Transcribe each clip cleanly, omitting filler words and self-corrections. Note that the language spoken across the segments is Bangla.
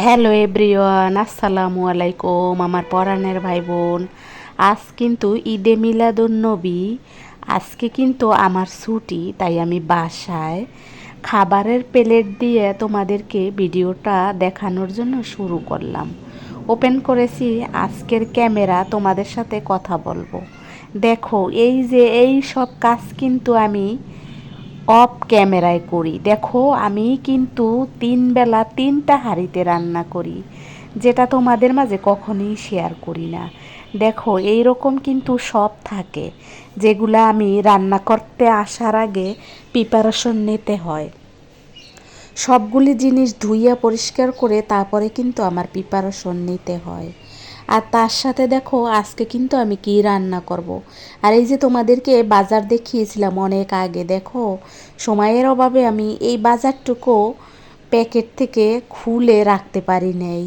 হ্যালো এভরিওয়ান, আসসালামু আলাইকুম আমার পরাণের ভাই বোন। আজ কিন্তু ঈদে মিলাদুন্নবী। আজকে কিন্তু আমার ছুটি, তাই আমি বাসায় খাবারের প্লেট দিয়ে তোমাদেরকে ভিডিওটা দেখানোর জন্য শুরু করলাম। ওপেন করেছি আজকের ক্যামেরা, তোমাদের সাথে কথা বলবো। দেখো, এই যে এই সব কাজ কিন্তু আমি অফ ক্যামেরায় করি। দেখো, আমি কিন্তু 3 বেলা 3টা হাঁড়িতে রান্না করি, যেটা তোমাদের মাঝে কখনোই শেয়ার করি না। দেখো, এই রকম কিন্তু সব থাকে, যেগুলো আমি রান্না করতে আসার আগে প্রিপারেশন নিতে হয়। সবগুলি জিনিস ধুইয়া পরিষ্কার করে তারপরে কিন্তু আমার প্রিপারেশন নিতে হয়। আর তার সাথে দেখো, আজকে কিন্তু আমি কি রান্না করব। আর এই যে তোমাদেরকে বাজার দেখিয়েছিলাম অনেক আগে, দেখো সময়ের অভাবে আমি এই বাজারটুকু প্যাকেট থেকে খুলে রাখতে পারি নাই।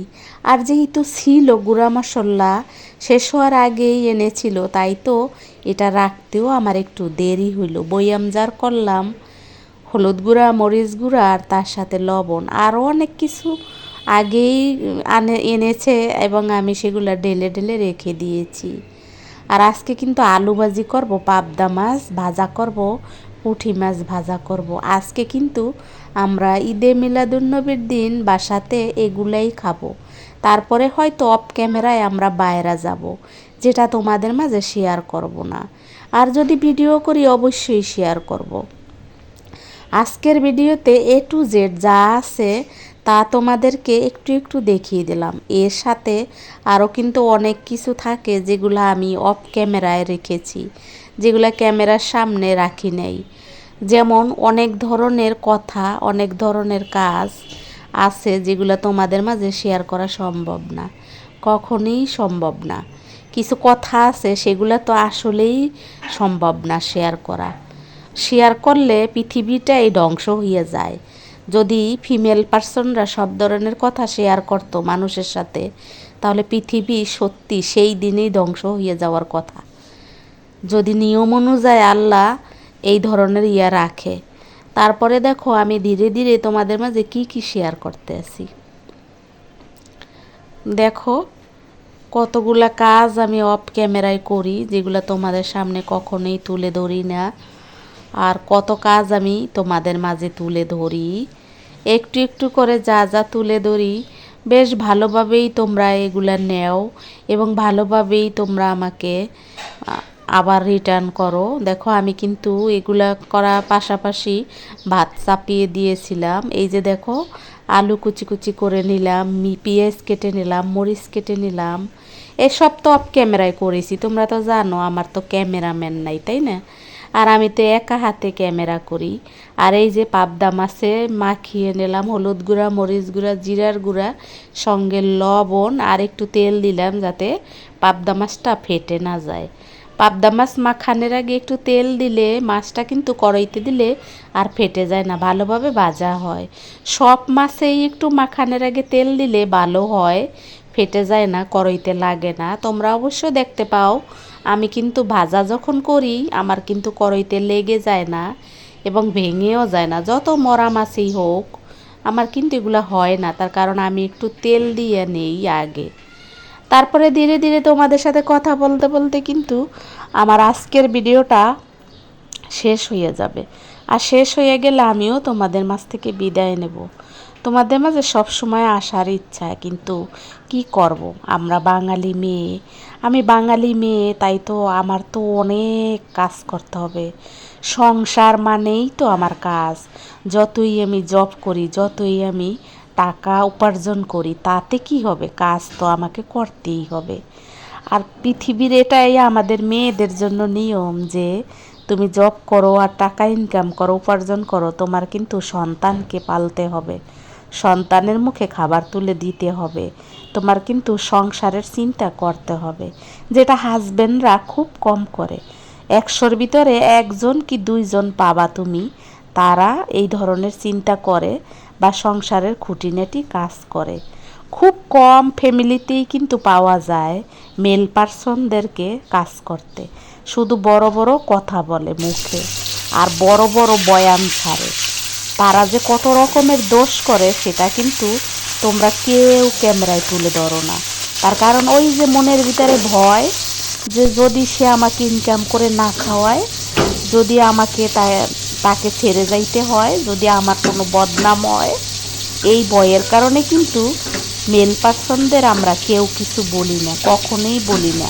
আর যেহেতু ছিল গুঁড়া মশলা শেষ হওয়ার আগেই এনেছিল, তাই তো এটা রাখতেও আমার একটু দেরি হইলো। বয়ামজার করলাম হলুদ গুঁড়া, মরিচ গুঁড়া আর তার সাথে লবণ, আরও অনেক কিছু আগেই এনেছে এবং আমি সেগুলো ঢেলে ঢেলে রেখে দিয়েছি। আর আজকে কিন্তু আলু ভাজি করব, পাবদা মাছ ভাজা করব, পুঁটি মাছ ভাজা করব। আজকে কিন্তু আমরা ঈদে মিলাদুন্নবীর দিন বাসাতে এগুলাই খাবো। তারপরে হয়তো অফ ক্যামেরায় আমরা বাইরে যাব, যেটা তোমাদের মাঝে শেয়ার করব না। আর যদি ভিডিও করি অবশ্যই শেয়ার করব। আজকের ভিডিওতে A to Z যা আছে তা তোমাদেরকে একটু একটু দেখিয়ে দিলাম। এর সাথে আরও কিন্তু অনেক কিছু থাকে যেগুলো আমি অফ ক্যামেরায় রেখেছি, যেগুলো ক্যামেরার সামনে রাখি নাই। যেমন অনেক ধরনের কথা, অনেক ধরনের কাজ আছে যেগুলো তোমাদের মাঝে শেয়ার করা সম্ভব না, কখনোই সম্ভব না। কিছু কথা আছে সেগুলো তো আসলেই সম্ভব না শেয়ার করা। শেয়ার করলে পৃথিবীটাই ধ্বংস হয়ে যায়। যদি ফিমেল পার্সনরা সব ধরনের কথা শেয়ার করতো মানুষের সাথে, তাহলে পৃথিবী সত্যি সেই দিনেই ধ্বংস হয়ে যাওয়ার কথা। যদি নিয়ম অনুযায়ী আল্লাহ এই ধরনের রাখে। তারপরে দেখো, আমি ধীরে ধীরে তোমাদের মাঝে কি কি শেয়ার করতে আছি। দেখো, কতগুলা কাজ আমি অফ ক্যামেরায় করি, যেগুলো তোমাদের সামনে কখনোই তুলে ধরি না। আর কত কাজ আমি তোমাদের মাঝে তুলে ধরি, একটু একটু করে যা যা তুলে ধরি, বেশ ভালোভাবেই তোমরা এগুলা নেও এবং ভালোভাবেই তোমরা আমাকে আবার রিটার্ন করো। দেখো, আমি কিন্তু এগুলা করার পাশাপাশি ভাত চাপিয়ে দিয়েছিলাম। এই যে দেখো, আলু কুচি কুচি করে নিলাম, পেঁয়াজ কেটে নিলাম, মরিচ কেটে নিলাম। এসব তো অফ ক্যামেরায় করেছি, তোমরা তো জানো আমার তো ক্যামেরাম্যান নাই, তাই না? আর আমি তো একা হাতে ক্যামেরা করি। আর এই যে পাবদা মাছে মাখিয়ে নিলাম হলুদ গুঁড়া, মরিচ গুঁড়া, জিরার গুঁড়া, সঙ্গে লবণ আর একটু তেল দিলাম যাতে পাবদা মাছটা ফেটে না যায়। পাবদা মাছ মাখানোর আগে একটু তেল দিলে মাছটা কিন্তু কড়াইতে দিলে আর ফেটে যায় না, ভালোভাবে ভাজা হয়। সব মাছেই একটু মাখানোর আগে তেল দিলে ভালো হয়, ফেটে যায় না, কড়াইতে লাগে না। তোমরা অবশ্য দেখতে পাও আমি কিন্তু ভাজা যখন করি আমার কিন্তু কড়াইতে লেগে যায় না এবং ভেঙেও যায় না, যত মরা মাছই হোক আমার কিন্তু এগুলো হয় না। তার কারণ আমি একটু তেল দিয়ে নেই আগে। তারপরে ধীরে ধীরে তোমাদের সাথে কথা বলতে বলতে কিন্তু আমার আজকের ভিডিওটা শেষ হয়ে যাবে। আর শেষ হয়ে গেলে আমিও তোমাদের মাঝ থেকে বিদায় নেব। তোমাদের মাঝে সব সময় আসার ইচ্ছা, কিন্তু কি করব, আমরা বাঙালি মেয়ে। আমি বাঙালি মেয়ে, তাই তো আমার তো অনেক কাজ করতে হবে। সংসার মানেই তো আমার কাজ। যতই আমি জব করি, যতই আমি টাকা উপার্জন করি, তাতে কি হবে, কাজ তো আমাকে করতেই হবে। আর পৃথিবীর এটাই আমাদের মেয়েদের জন্য নিয়ম যে তুমি জব করো আর টাকা ইনকাম করো, উপার্জন করো, তোমার কিন্তু সন্তানকে পালতে হবে, সন্তানের মুখে খাবার তুলে দিতে হবে, তোমার কিন্তু সংসারের চিন্তা করতে হবে, যেটা হাজবেন্ডরা খুব কম করে। 100-র ভিতরে 1জন কি 2জন পাবা তুমি, তারা এই ধরনের চিন্তা করে বা সংসারের খুঁটিনাটি কাজ করে। খুব কম ফ্যামিলিতেই কিন্তু পাওয়া যায় মেল পার্সনদেরকে কাজ করতে। শুধু বড় বড় কথা বলে মুখে আর বড় বড় বয়ান ছাড়ে। তারা যে কত রকমের দোষ করে সেটা কিন্তু তোমরা কেউ ক্যামেরায় তুলে ধরো না। তার কারণ ওই যে মনের ভিতরে ভয় যে যদি সে আমাকে ইনকাম করে না খাওয়ায়, যদি আমাকে তাকে ছেড়ে যাইতে হয়, যদি আমার কোনো বদনাম হয়, এই ভয়ের কারণে কিন্তু মেল পার্সনদের আমরা কেউ কিছু বলি না, কখনোই বলি না।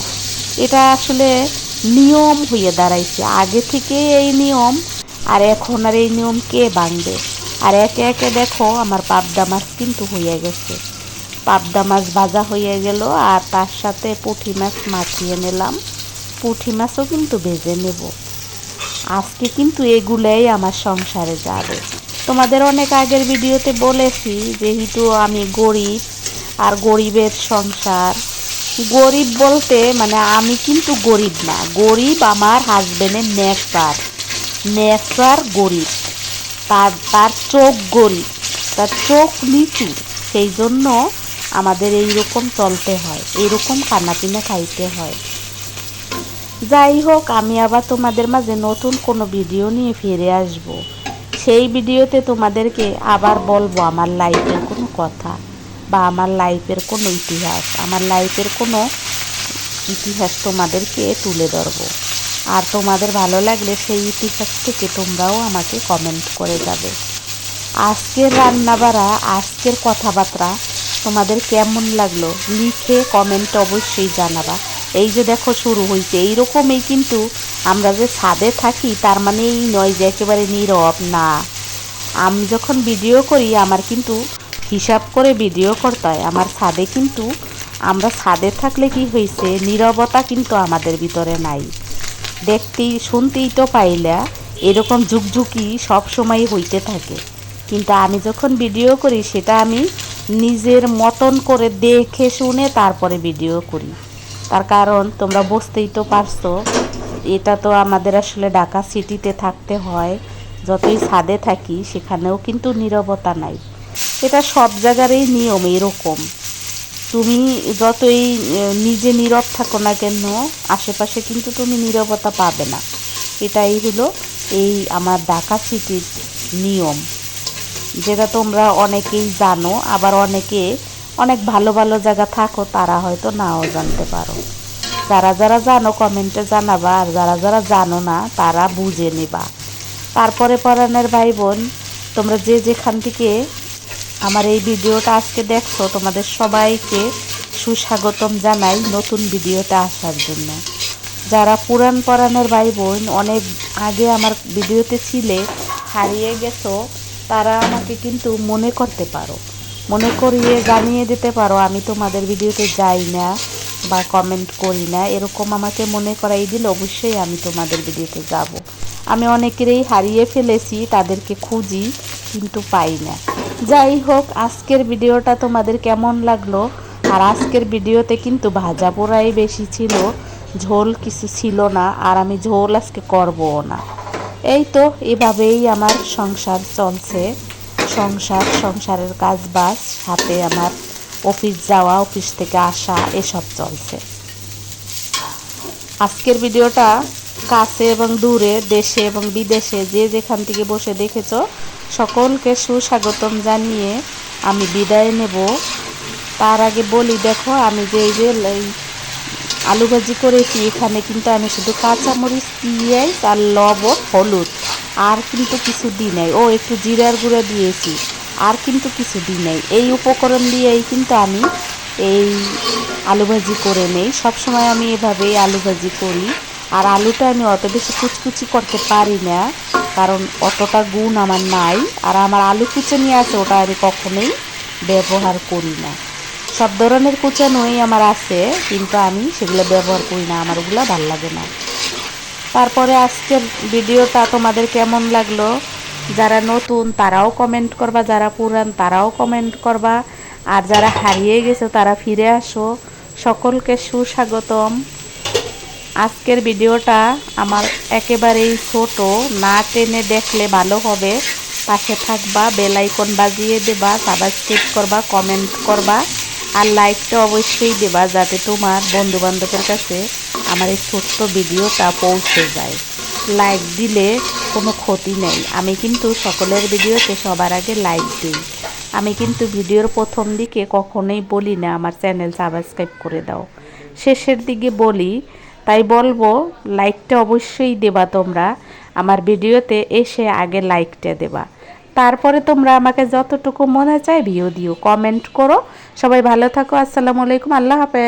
এটা আসলে নিয়ম হয়ে দাঁড়াইছে আগে থেকে এই নিয়ম, আর এখন আর এই নিয়ম কে ভাঙবে? আর একে একে দেখো আমার পাবদা মাছ কিন্তু হয়ে গেছে, পাবদা মাছ ভাজা হয়ে গেল, আর তার সাথে পুঁটি মাছ মাখিয়ে নিলাম, পুঁটি মাছও কিন্তু ভেজে নেব। আজকে কিন্তু এগুলাই আমার সংসারে যাবে। তোমাদের অনেক আগের ভিডিওতে বলেছি যেহেতু আমি গরিব, আর গরিবের সংসার, গরিব বলতে মানে আমি কিন্তু গরিব না, গরিব আমার হাজবেন্ডের নেচার গরিব, তার চোখ গরিব, তার চোখ নিচু, সেই জন্য আমাদের এইরকম চলতে হয়, এইরকম খানাপিনা খাইতে হয়। যাই হোক, আমি আবার তোমাদের মাঝে নতুন কোনো ভিডিও নিয়ে ফিরে আসব। সেই ভিডিওতে তোমাদেরকে আবার বলবো আমার লাইফের কোনো কথা, বা আমার লাইফের কোনো ইতিহাস, আমার লাইফের কোনো ইতিহাস তোমাদেরকে তুলে ধরবো। আর তোমাদের ভালো লাগলে সেই ইতিহাস থেকে তোমরাও আমাকে কমেন্ট করে যাবে। আজকের রান্নাবাড়া, আজকের কথাবার্তা তোমাদের কেমন লাগলো লিখে কমেন্ট অবশ্যই জানাবা। এই যে দেখো শুরু হয়েছে, এইরকমই কিন্তু আমরা যে ছাদে থাকি তার মানে এই নয় যে একেবারে নীরব না। আমি যখন ভিডিও করি আমার কিন্তু হিসাব করে ভিডিও করতে হয়। আমার ছাদে কিন্তু আমরা ছাদে থাকলে কি হয়েছে, নীরবতা কিন্তু আমাদের ভিতরে নাই। দেখতেই শুনতেই তো পাইলা এরকম ঝুকঝুকি সব সময় হইতে থাকে, কিন্তু আমি যখন ভিডিও করি সেটা আমি নিজের মতন করে দেখে শুনে তারপরে ভিডিও করি। তার কারণ তোমরা বুঝতেই তো পারছো, এটা তো আমাদের আসলে ঢাকা সিটিতে থাকতে হয়, যতই ছাদে থাকি সেখানেও কিন্তু নীরবতা নাই। এটা সব জায়গারই নিয়ম এরকম। তুমি যতই নিজে নীরব থাকো না কেন, আশেপাশে কিন্তু তুমি নীরবতা পাবে না। এটাই হলো এই আমার ঢাকা সিটির নিয়ম, যেটা তোমরা অনেকেই জানো, আবার অনেকে অনেক ভালো ভালো জায়গা থাকো তারা হয়তো নাও জানতে পারো। যারা যারা জানো কমেন্টে জানাবা, আর যারা যারা জানো না তারা বুঝে নিবা। তারপরে পরাণের ভাই বোন, তোমরা যে যেখান থেকে আমার এই ভিডিওটা আজকে দেখছো, তোমাদের সবাইকে সুস্বাগতম জানাই নতুন ভিডিওতে আসার জন্য। যারা পুরান পরাণের ভাই বোন অনেক আগে আমার ভিডিওতে ছিলে, হারিয়ে গেছো, তারা আমাকে কিন্তু মনে করতে পারো, মনে করিয়ে জানিয়ে দিতে পারো আমি তোমাদের ভিডিওতে যাই না বা কমেন্ট করি না। এরকম আমাকে মনে করাই দিলে অবশ্যই আমি তোমাদের ভিডিওতে যাব। আমি অনেকেরই হারিয়ে ফেলেছি, তাদেরকে খুঁজি কিন্তু পাই না। যাই হোক, আজকের ভিডিওটা তোমাদের কেমন লাগলো? আর আজকের ভিডিওতে কিন্তু ভাজা পোড়াই বেশি ছিল, ঝোল কিছু ছিল না, আর আমি ঝোল আজকে করবও না। এই তো এভাবেই আমার সংসার চলছে, সংসারের কাজ বাজ, সাথে আমার অফিস যাওয়া, অফিস থেকে আসা, এসব চলছে। আজকের ভিডিওটা কাছে এবং দূরে, দেশে এবং বিদেশে যে যেখান থেকে বসে দেখেছো সকলকে সুস্বাগতম জানিয়ে আমি বিদায় নেব। তার আগে বলি, দেখো আমি যে এই যে আলু ভাজি করেছি, এখানে কিন্তু আমি শুধু কাঁচামরিচ, পেঁয়াজ আর লবণ, হলুদ, আর কিন্তু কিছু দিই নাই, ও একটু জিরার গুঁড়া দিয়েছি, আর কিন্তু কিছু দিই নাই। এই উপকরণ দিয়েই কিন্তু আমি এই আলু ভাজি করে নেই। সবসময় আমি এভাবেই আলু ভাজি করি। আর আলুটা আমি অত বেশি কুচকুচি করতে পারি না, কারণ অতটা গুণ আমার নাই। আর আমার আলু কুচানি আছে, ওটা আমি কখনোই ব্যবহার করি না। সব ধরনের কুচানোই আমার আছে, কিন্তু আমি সেগুলো ব্যবহার করি না, আমার ওগুলো ভাল লাগে না। তারপরে আজকের ভিডিওটা তোমাদের কেমন লাগলো? যারা নতুন তারাও কমেন্ট করবা, যারা পুরান তারাও কমেন্ট করবা, আর যারা হারিয়ে গেছে তারা ফিরে আসো। সকলকে সুস্বাগতম। আজকের ভিডিওটা আমার একেবারেই ছোট, না টেনে দেখলে ভালো হবে। পাশে থাকবা, বেল আইকন বাজিয়ে দেবা, সাবস্ক্রাইব করবা, কমেন্ট করবা, আর লাইকটা অবশ্যই দেবা যাতে তোমার বন্ধুবান্ধবের কাছে আমার এই ছোট্ট ভিডিওটা পৌঁছে যায়। লাইক দিলে কোনো ক্ষতি নেই, আমি কিন্তু সকলের ভিডিওতে সবার আগে লাইক দিই। আমি কিন্তু ভিডিওর প্রথম দিকে কখনোই বলি না আমার চ্যানেল সাবস্ক্রাইব করে দাও, শেষের দিকে বলি। তাই বলবো লাইকটা অবশ্যই দেবা তোমরা, আমার ভিডিওতে এসে আগে লাইকটা দেবা, তারপরে তোমরা আমাকে যতটুকু মনে চায় ভিডিও দিও, কমেন্ট করো। সবাই ভালো থাকো, আসসালামু আলাইকুম, আল্লাহ হাফেজ।